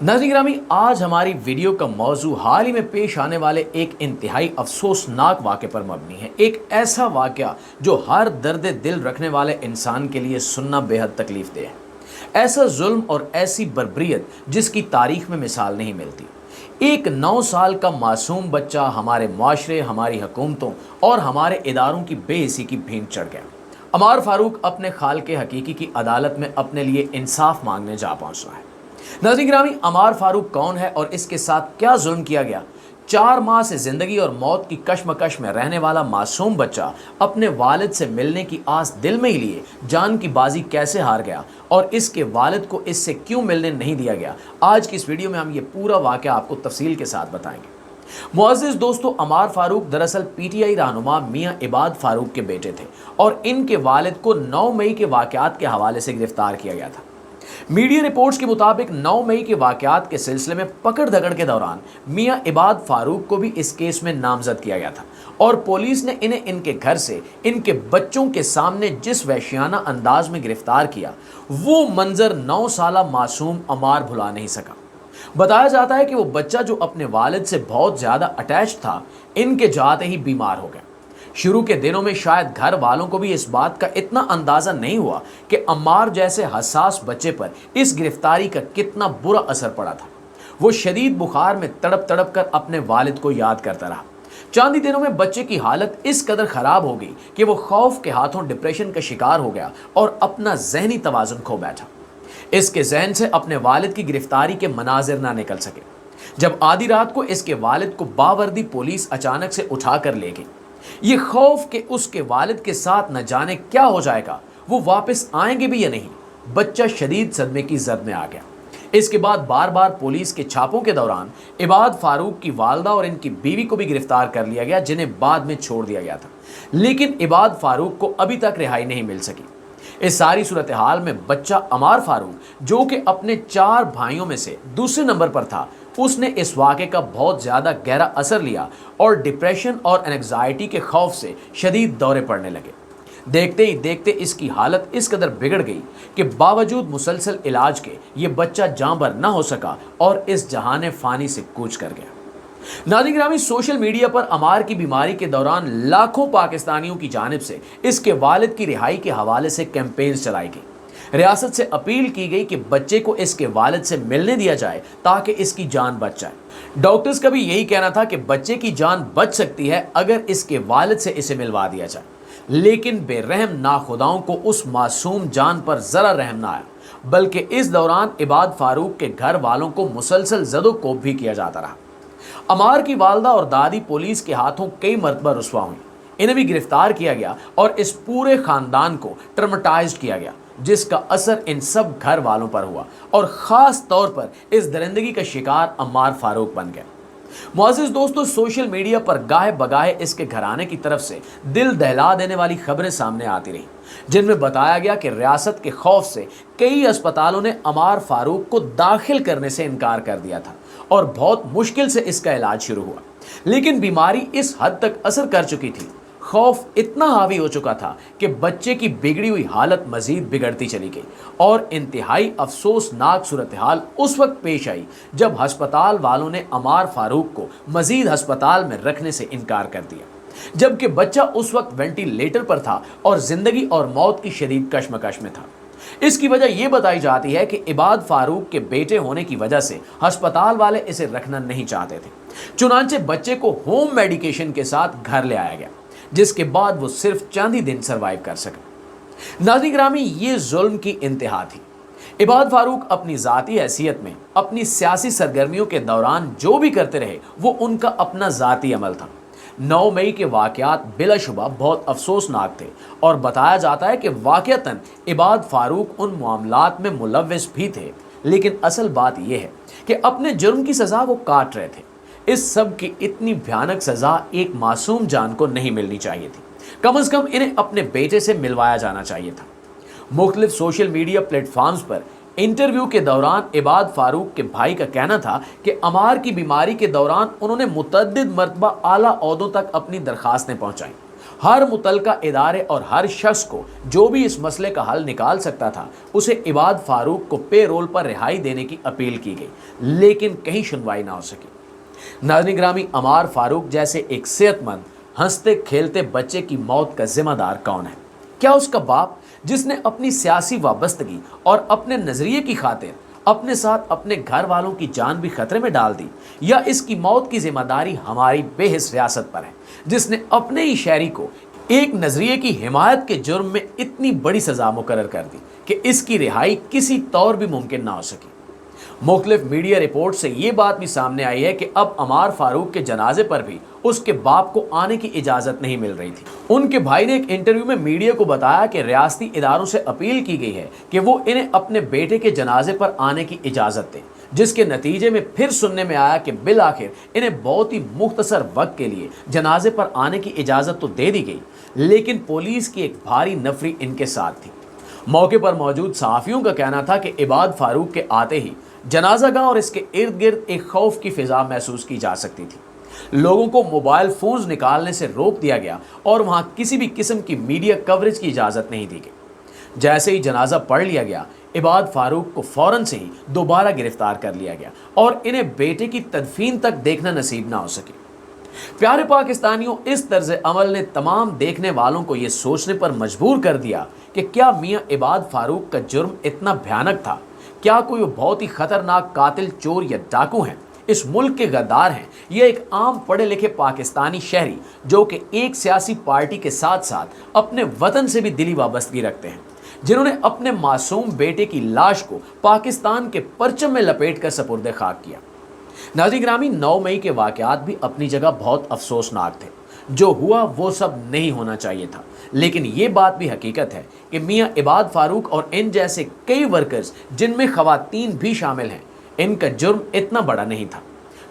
नाज़रीन ग्रामी, आज हमारी वीडियो का मौजू हाल ही में पेश आने वाले एक इंतहाई अफसोसनाक वाक़े पर मबनी है। एक ऐसा वाक़या जो हर दर्द दिल रखने वाले इंसान के लिए सुनना बेहद तकलीफ दे है। ऐसा जुल्म और ऐसी बर्बरियत जिसकी तारीख में मिसाल नहीं मिलती। एक 9 साल का मासूम बच्चा हमारे माशरे, हमारी हुकूमतों और हमारे इदारों की बेइज्जती की भींट चढ़ गया। अमार फारूक अपने खालिक हकीकी की अदालत में अपने लिए इंसाफ मांगने जा पहुंचा है। नाज़रीन ग्रामी, अमार फारूक कौन है और इसके साथ क्या जुल्म किया गया? 4 माह से जिंदगी और मौत की कश्मकश में रहने वाला मासूम बच्चा अपने वालिद से मिलने की आस दिल में ही लिए जान की बाजी कैसे हार गया और इसके वालिद को इससे क्यों मिलने नहीं दिया गया, आज की इस वीडियो में हम ये पूरा वाक़या आपको तफसील के साथ बताएंगे। मुअज़्ज़िज़ दोस्तों, अमार फारूक दरअसल पीटीआई रहनुमा मियां इबाद फारूक के बेटे थे और इनके वालिद को 9 मई के वाक़यात के हवाले से गिरफ्तार किया गया था। मीडिया रिपोर्ट्स के मुताबिक 9 मई के वाक़यात के सिलसिले में पकड़ धकड़ के दौरान मियां इबाद फारूक को भी इस केस में नामजद किया गया था और पुलिस ने इन्हें इनके घर से इनके बच्चों के सामने जिस वहशियाना अंदाज में गिरफ्तार किया, वो मंजर 9 साला मासूम अमार भुला नहीं सका। बताया जाता है कि वो बच्चा जो अपने वालिद से बहुत ज़्यादा अटैच था, इनके जाते ही बीमार हो गया। शुरू के दिनों में शायद घर वालों को भी इस बात का इतना अंदाज़ा नहीं हुआ कि अम्मार जैसे हसास बच्चे पर इस गिरफ्तारी का कितना बुरा असर पड़ा था। वो शदीद बुखार में तड़प तड़प कर अपने वालिद को याद करता रहा। चंद ही दिनों में बच्चे की हालत इस कदर ख़राब हो गई कि वो खौफ के हाथों डिप्रेशन का शिकार हो गया और अपना जहनी तवाज़ुन खो बैठा। इसके जहन से अपने वालिद की गिरफ्तारी के मनाजिर ना निकल सके। जब आधी रात को इसके वालिद को बावर्दी पुलिस अचानक से उठा कर ले गई। ये खौफ कि उसके वालिद के साथ न जाने क्या हो जाएगा, वो वापस आएंगे भी या नहीं, बच्चा शदीद सदमे की जद में आ गया। इसके बाद बार बार पुलिस के छापों के दौरान इबाद फारूक की वालदा और इनकी बीवी को भी गिरफ्तार कर लिया गया, जिन्हें बाद में छोड़ दिया गया था। लेकिन इबाद फारूक को अभी तक रिहाई नहीं मिल सकी। इस सारी सूरत हाल में बच्चा अमार फारूक, जो कि अपने 4 भाइयों में से दूसरे नंबर पर था, उसने इस वाक़े का बहुत ज़्यादा गहरा असर लिया और डिप्रेशन और एंग्जाइटी के खौफ से शदीद दौरे पड़ने लगे। देखते ही देखते इसकी हालत इस कदर बिगड़ गई कि बावजूद मुसलसल इलाज के ये बच्चा जांबर न हो सका और इस जहाने फ़ानी से कूच कर गया। नाज़रीन ग्रामी, सोशल मीडिया पर अमार की बीमारी के दौरान लाखों पाकिस्तानियों की जानिब से इसके वालिद की रिहाई के हवाले से कैंपेन्स चलाई गई। रियासत से अपील की गई कि बच्चे को इसके वालिद से मिलने दिया जाए ताकि इसकी जान बच जाए। डॉक्टर्स का भी यही कहना था कि बच्चे की जान बच सकती है अगर इसके वालिद से इसे मिलवा दिया जाए। लेकिन बेरहम नाखुदाओं को उस मासूम जान पर ज़रा रहम ना आया, बल्कि इस दौरान इबाद फारूक के घर वालों को मुसलसल ज़दोकोब भी किया जाता रहा। अमार की वालदा और दादी पुलिस के हाथों कई मरतबा रुस्वा हुई, इन्हें भी गिरफ्तार किया गया और इस पूरे ख़ानदान को ट्रॉमेटाइज्ड किया गया, जिसका असर इन सब घर वालों पर हुआ और ख़ास तौर पर इस दरिंदगी का शिकार अमार फारूक बन गया। मुअज़्ज़िज़ दोस्तों, सोशल मीडिया पर गाहे बगाहे इसके घराने की तरफ से दिल दहला देने वाली खबरें सामने आती रही, जिनमें बताया गया कि रियासत के खौफ से कई अस्पतालों ने अमार फारूक को दाखिल करने से इनकार कर दिया था और बहुत मुश्किल से इसका इलाज शुरू हुआ। लेकिन बीमारी इस हद तक असर कर चुकी थी, खौफ इतना हावी हो चुका था कि बच्चे की बिगड़ी हुई हालत मजीद बिगड़ती चली गई और इंतहाई अफसोसनाक सूरत हाल उस वक्त पेश आई जब हस्पताल वालों ने अमार फारूक को मजीद हस्पताल में रखने से इनकार कर दिया, जबकि बच्चा उस वक्त वेंटिलेटर पर था और जिंदगी और मौत की शदीद कश्मकश में था। इसकी वजह यह बताई जाती है कि इबाद फारूक के बेटे होने की वजह से अस्पताल वाले इसे रखना नहीं चाहते थे। चुनांचे बच्चे को होम मेडिकेशन के साथ घर ले आया गया, जिसके बाद वो सिर्फ चंद ही दिन सरवाइव कर सका। नाज़रीन ग्रामी, ये जुल्म की इंतहा थी। इबाद फारूक अपनी ज़ाती हैसियत में अपनी सियासी सरगर्मियों के दौरान जो भी करते रहे, वो उनका अपना ज़ाती अमल था। 9 मई के वाक़यात बिलाशुबा बहुत अफसोसनाक थे और बताया जाता है कि वाक़तन इबाद फारूक उन मामलात में मुलव्विस भी थे, लेकिन असल बात यह है कि अपने जुर्म की सज़ा वो काट रहे थे। इस सब की इतनी भयानक सज़ा एक मासूम जान को नहीं मिलनी चाहिए थी। कम से कम इन्हें अपने बेटे से मिलवाया जाना चाहिए था। मुख्तलिफ सोशल मीडिया प्लेटफॉर्म्स पर इंटरव्यू के दौरान इबाद फारूक के भाई का कहना था कि अमार की बीमारी के दौरान उन्होंने मुतअद्दिद मरतबा आला ओहदों तक अपनी दरख्वास्तें पहुँचाई ہر متعلقہ ادارے اور ہر شخص کو جو بھی اس مسئلے کا حل نکال سکتا تھا اسے عباد فاروق کو پے رول پر رہائی دینے کی اپیل کی گئی، لیکن کہیں سنوائی نہ ہو سکی۔ ناظرین گرامی، عمار فاروق جیسے ایک صحت مند ہنستے کھیلتے بچے کی موت کا ذمہ دار کون ہے؟ کیا اس کا باپ جس نے اپنی سیاسی وابستگی اور اپنے نظریے کی خاطر اپنے ساتھ اپنے گھر والوں کی جان بھی خطرے میں ڈال دی، یا اس کی موت کی ذمہ داری ہماری بے حس ریاست پر ہے جس نے اپنے ہی شہری کو ایک نظریے کی حمایت کے جرم میں اتنی بڑی سزا مقرر کر دی کہ اس کی رہائی کسی طور بھی ممکن نہ ہو سکی۔ مختلف میڈیا رپورٹ سے یہ بات بھی سامنے آئی ہے کہ اب عمار فاروق کے جنازے پر بھی اس کے باپ کو آنے کی اجازت نہیں مل رہی تھی۔ ان کے بھائی نے ایک انٹرویو میں میڈیا کو بتایا کہ ریاستی اداروں سے اپیل کی گئی ہے کہ وہ انہیں اپنے بیٹے کے جنازے پر آنے کی اجازت دیں، جس کے نتیجے میں پھر سننے میں آیا کہ بالآخر انہیں بہت ہی مختصر وقت کے لیے جنازے پر آنے کی اجازت تو دے دی گئی، لیکن پولیس کی ایک بھاری نفری ان کے ساتھ تھی۔ موقع پر موجود صحافیوں کا کہنا تھا کہ عباد فاروق کے آتے ہی جنازہ گاہ اور اس کے ارد گرد ایک خوف کی فضا محسوس کی جا سکتی تھی۔ لوگوں کو موبائل فونز نکالنے سے روک دیا گیا اور وہاں کسی بھی قسم کی میڈیا کوریج کی اجازت نہیں دی گئی۔ جیسے ہی جنازہ پڑھ لیا گیا، عباد فاروق کو فوراً سے ہی دوبارہ گرفتار کر لیا گیا اور انہیں بیٹے کی تدفین تک دیکھنا نصیب نہ ہو سکی۔ پیارے پاکستانیوں، اس طرز عمل نے تمام دیکھنے والوں کو یہ سوچنے پر مجبور کر دیا کہ کیا میاں عباد فاروق کا جرم اتنا بھیانک تھا؟ کیا کوئی وہ بہت ہی خطرناک قاتل، چور یا ڈاکو ہیں، اس ملک کے غدار ہیں، یا ایک عام پڑھے لکھے پاکستانی شہری جو کہ ایک سیاسی پارٹی کے ساتھ ساتھ اپنے وطن سے بھی دلی وابستگی رکھتے ہیں، جنہوں نے اپنے معصوم بیٹے کی لاش کو پاکستان کے پرچم میں لپیٹ کر سپرد خاک کیا؟ ناظرین گرامی، 9 مئی کے واقعات بھی اپنی جگہ بہت افسوسناک تھے۔ جو ہوا وہ سب نہیں ہونا چاہیے تھا، لیکن یہ بات بھی حقیقت ہے کہ میاں عباد فاروق اور ان جیسے کئی ورکرز جن میں خواتین بھی شامل ہیں، ان کا جرم اتنا بڑا نہیں تھا۔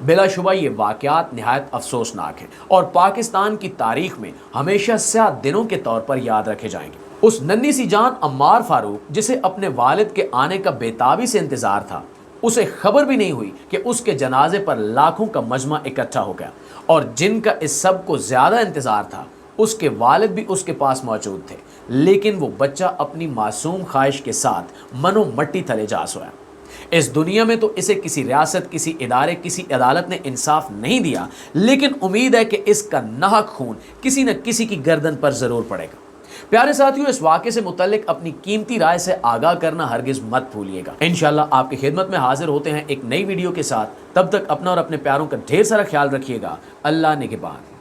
بلا شبہ یہ واقعات نہایت افسوسناک ہیں اور پاکستان کی تاریخ میں ہمیشہ سیاہ دنوں کے طور پر یاد رکھے جائیں گے۔ اس ننھی سی جان عمار فاروق جسے اپنے والد کے آنے کا بے تابی سے انتظار تھا، اسے خبر بھی نہیں ہوئی کہ اس کے جنازے پر لاکھوں کا مجمع اکٹھا ہو گیا، اور جن کا اس سب کو زیادہ انتظار تھا اس کے والد بھی اس کے پاس موجود تھے، لیکن وہ بچہ اپنی معصوم خواہش کے ساتھ منو مٹی تلے جا سویا۔ اس دنیا میں تو اسے کسی ریاست، کسی ادارے، کسی عدالت نے انصاف نہیں دیا، لیکن امید ہے کہ اس کا ناحق خون کسی نہ کسی کی گردن پر ضرور پڑے گا۔ پیارے ساتھیوں، اس واقعے سے متعلق اپنی قیمتی رائے سے آگاہ کرنا ہرگز مت بھولیے گا۔ انشاءاللہ آپ کی خدمت میں حاضر ہوتے ہیں ایک نئی ویڈیو کے ساتھ۔ تب تک اپنا اور اپنے پیاروں کا ڈھیر سارا خیال رکھیے گا۔ اللہ نگہبان۔